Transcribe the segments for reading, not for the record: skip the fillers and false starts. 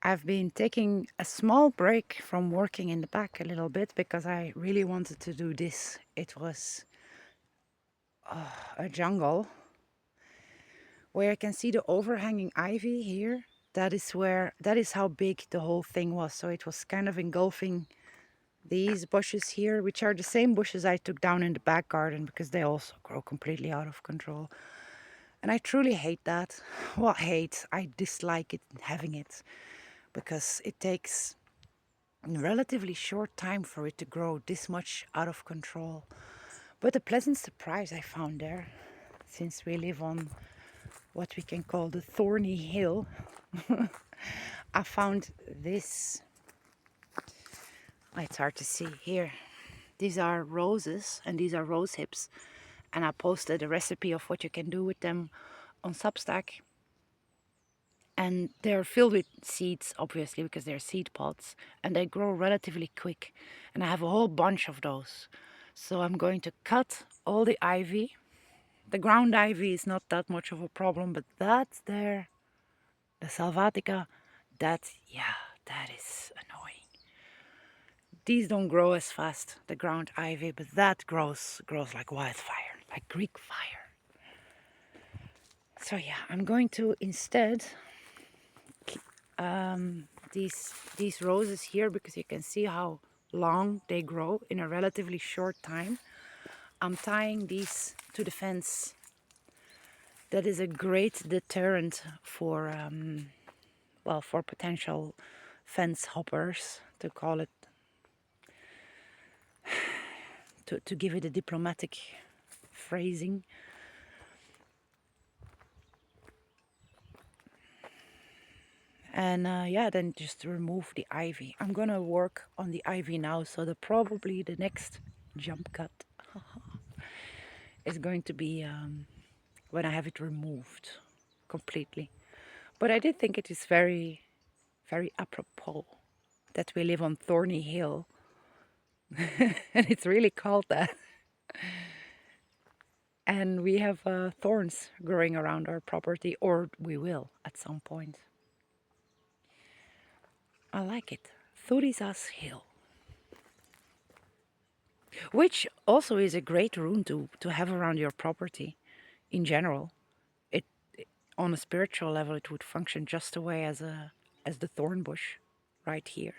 I've been taking a small break from working in the back a little bit because I really wanted to do this. It was a jungle where I can see the overhanging ivy here. That is how big the whole thing was. So it was kind of engulfing these bushes here, which are the same bushes I took down in the back garden because they also grow completely out of control. And I truly hate that. Well, hate, I dislike it, having it, because it takes a relatively short time for it to grow this much out of control. But a pleasant surprise I found there, since we live on what we can call the thorny hill. I found this. It's hard to see here. These are roses and these are rose hips. And I posted a recipe of what you can do with them on Substack. And they're filled with seeds, obviously, because they're seed pods. And they grow relatively quick. And I have a whole bunch of those. So I'm going to cut all the ivy. The ground ivy is not that much of a problem, but that there, the Salvatica, that is annoying. These don't grow as fast, the ground ivy, but that grows like wildfire, like Greek fire. So yeah, I'm going to instead these roses here, because you can see how long they grow in a relatively short time. I'm tying these to the fence. That is a great deterrent for well, for potential fence hoppers, to call it, to give it a diplomatic phrasing. And yeah, then just remove the ivy. I'm gonna work on the ivy now, so probably the next jump cut is going to be when I have it removed completely. But I did think it is very, very apropos that we live on Thorny Hill. And it's really called that. And we have thorns growing around our property, or we will at some point. I like it. Thurisas Hill. Which also is a great rune to have around your property in general. It, on a spiritual level, it would function just the way as the thorn bush right here.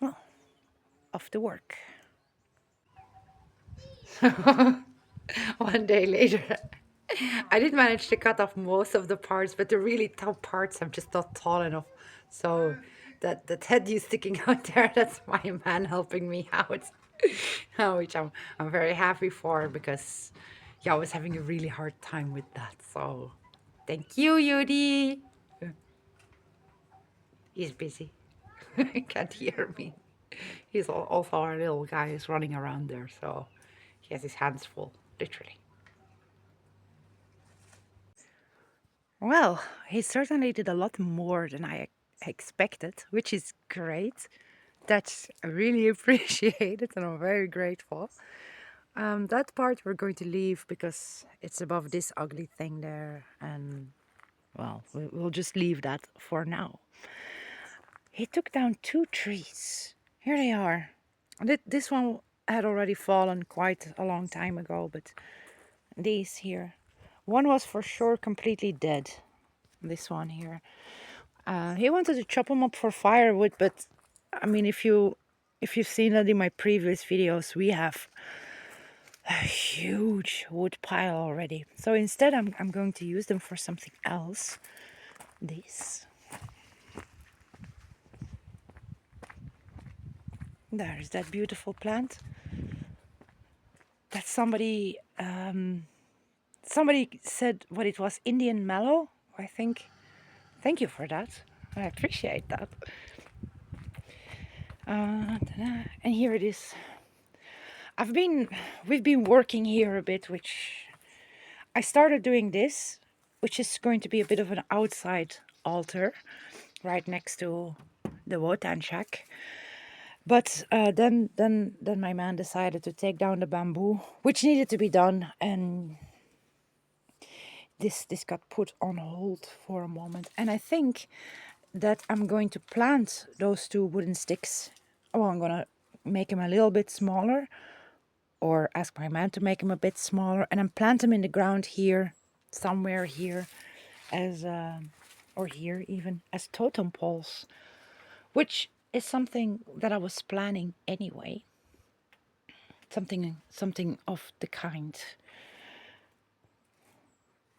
Well, off to work. 1 day later, I did manage to cut off most of the parts, but the really top parts I'm just not tall enough. So that head you sticking out there, that's my man helping me out. Which I'm very happy for, because yeah, I was having a really hard time with that. So thank you, Yudi. He's busy. He can't hear me. He's also our little guy is running around there, so he has his hands full, literally. Well, he certainly did a lot more than I expected, which is great. That's really appreciated, and I'm very grateful. That part we're going to leave because it's above this ugly thing there, and well, we'll just leave that for now. He took down 2 trees. Here they are. This one had already fallen quite a long time ago, but these here. One was for sure completely dead. This one here. He wanted to chop them up for firewood, but I mean, if you've seen that in my previous videos, we have a huge wood pile already. So instead, I'm going to use them for something else. This. There's that beautiful plant. That somebody said what it was, Indian mallow, I think. Thank you for that. I appreciate that. And here it is. We've been working here a bit, which I started doing this, which is going to be a bit of an outside altar right next to the Wotan shack. But then my man decided to take down the bamboo, which needed to be done, and this got put on hold for a moment, and I think that I'm going to plant those two wooden sticks. Oh, I'm gonna make them a little bit smaller, or ask my man to make them a bit smaller, and then plant them in the ground here, somewhere here, as or here even as totem poles, which is something that I was planning anyway. Something of the kind.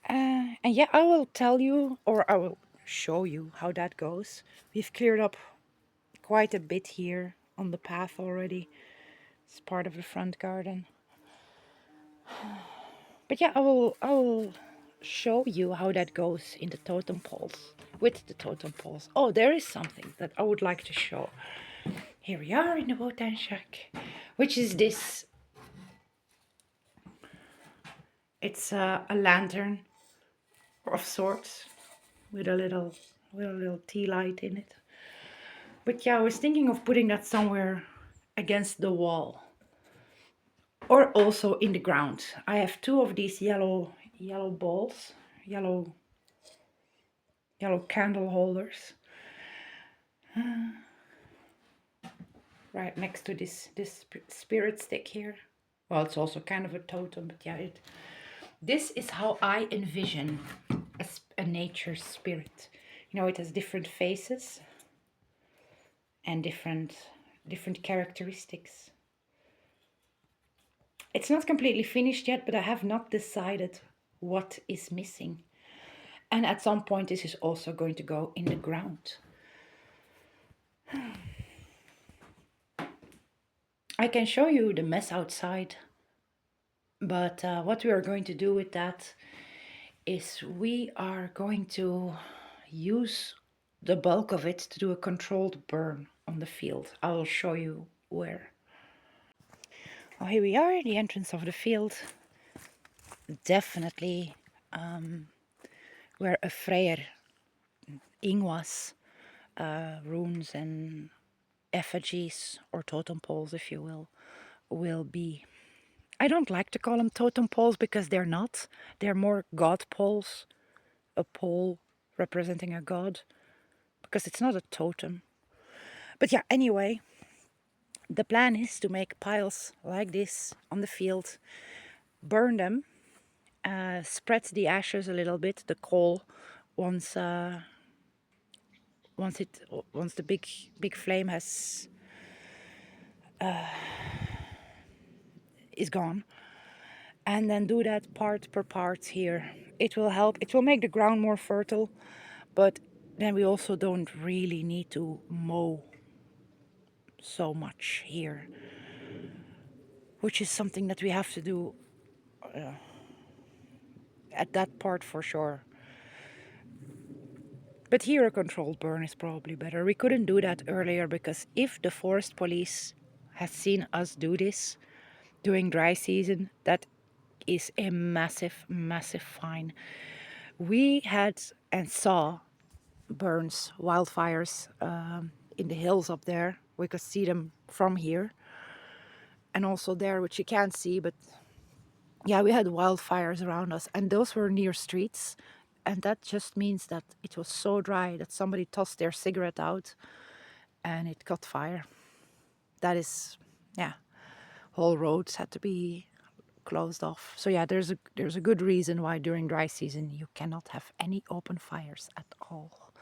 And yeah, I will tell you, or I will show you how that goes. We've cleared up quite a bit here on the path already. It's part of the front garden. But yeah, I will show you how that goes in the totem poles, with the totem poles. Oh, there is something that I would like to show. Here we are in the Wotan shack, which is this. It's a lantern of sorts with a little tea light in it. But yeah, I was thinking of putting that somewhere against the wall, or also in the ground. I have two of these yellow balls, yellow candle holders, right next to this spirit stick here. Well, it's also kind of a totem, but yeah, this is how I envision a nature spirit. You know, it has different faces and different characteristics. It's not completely finished yet, but I have not decided what is missing. And at some point, this is also going to go in the ground. I can show you the mess outside, but what we are going to do with that is we are going to use the bulk of it to do a controlled burn on the field. I will show you where. Well, here we are, the entrance of the field. Definitely where a Freyr Ingwas runes and effigies, or totem poles if you will be. I don't like to call them totem poles because they're not. They're more god poles, a pole representing a god, because it's not a totem. But yeah, anyway, the plan is to make piles like this on the field, burn them, spread the ashes a little bit, the coal, once the big flame is gone, and then do that part per part here. It will help. It will make the ground more fertile, but then we also don't really need to mow so much here, which is something that we have to do at that part for sure. But here a controlled burn is probably better. We couldn't do that earlier because if the forest police has seen us do this during dry season, that is a massive, massive fine. We had and saw burns, wildfires in the hills up there. We could see them from here. And also there, which you can't see, but yeah, we had wildfires around us, and those were near streets. And that just means that it was so dry that somebody tossed their cigarette out and it caught fire. That is, yeah, whole roads had to be closed off. So yeah, there's a good reason why during dry season you cannot have any open fires at all.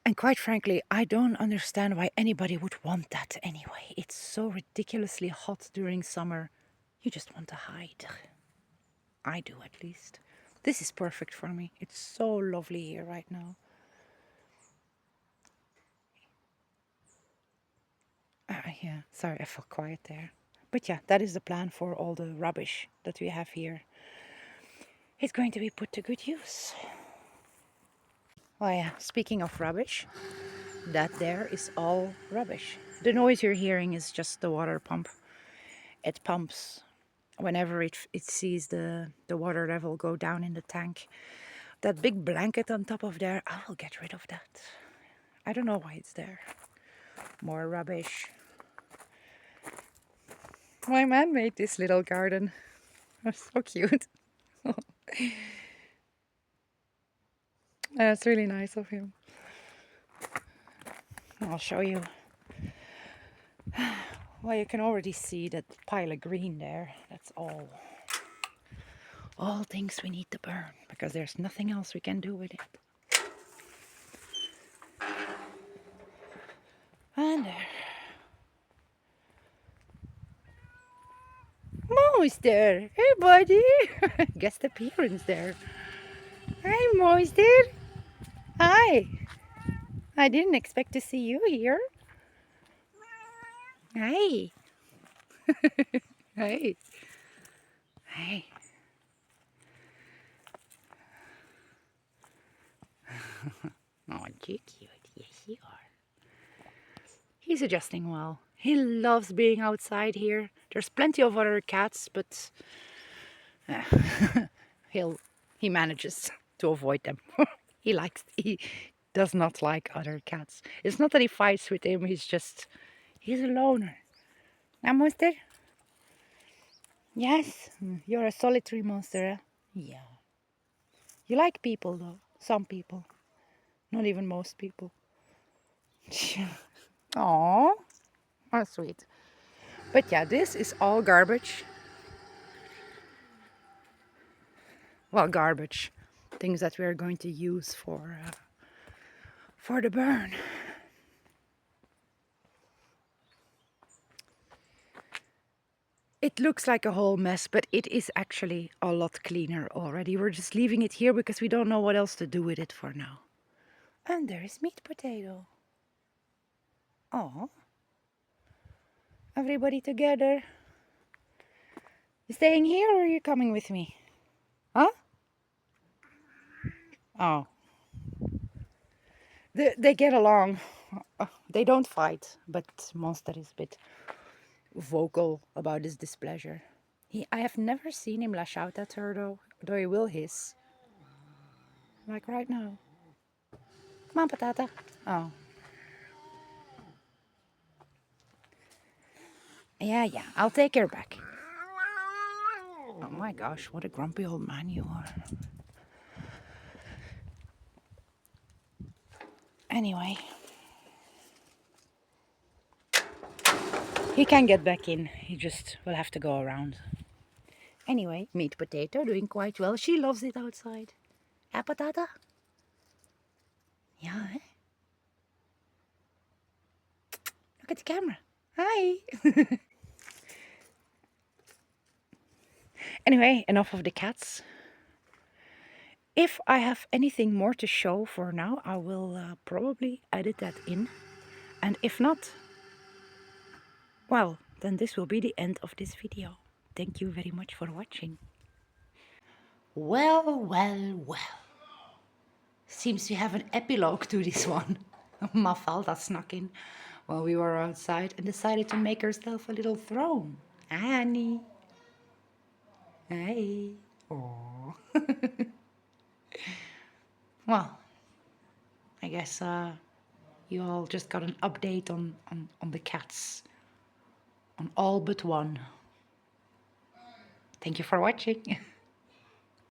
And quite frankly, I don't understand why anybody would want that anyway. It's so ridiculously hot during summer. You just want to hide. I do, at least. This is perfect for me. It's so lovely here right now. Yeah, sorry, I felt quiet there. But yeah, that is the plan for all the rubbish that we have here. It's going to be put to good use. Oh yeah, speaking of rubbish, that there is all rubbish. The noise you're hearing is just the water pump. It pumps whenever it sees the water level go down in the tank. That big blanket on top of there, I will get rid of that. I don't know why it's there. More rubbish. My man made this little garden. It's so cute. That's really nice of him. I'll show you. Well, you can already see that pile of green there. That's all things we need to burn because there's nothing else we can do with it. And there. Moister! Hey, buddy! Guest appearance there. Hi, Moister! Hi! I didn't expect to see you here. Hey! Hey! Hey! Oh, you cute. Yes, you are. He's adjusting well. He loves being outside here. There's plenty of other cats, but uh, he manages to avoid them. He does not like other cats. It's not that he fights with him, he's a loner. Now, monster? Yes, you're a solitary monster, eh? Yeah. You like people though, some people. Not even most people. Aww, how sweet. But yeah, this is all garbage. Well, garbage. Things that we are going to use for the burn. It looks like a whole mess, but it is actually a lot cleaner already. We're just leaving it here because we don't know what else to do with it for now. And there is meat potato. Oh, everybody together. You staying here or are you coming with me? Huh? Oh. They get along. They don't fight, but Monster is a bit vocal about his displeasure. I have never seen him lash out at her though he will hiss. Like right now. Come on, Patata. Oh. Yeah, I'll take her back. Oh my gosh, what a grumpy old man you are. Anyway. He can get back in. He just will have to go around. Anyway, meat potato doing quite well. She loves it outside. Yeah, Patata? Yeah, eh? Look at the camera. Hi. Anyway, enough of the cats. If I have anything more to show for now, I will probably edit that in. And if not, well, then this will be the end of this video. Thank you very much for watching. Well. Seems we have an epilogue to this one. Mafalda snuck in while we were outside and decided to make herself a little throne. Hi, Annie. Hey. Oh. Well, I guess you all just got an update on the cats. On all but one. Thank you for watching.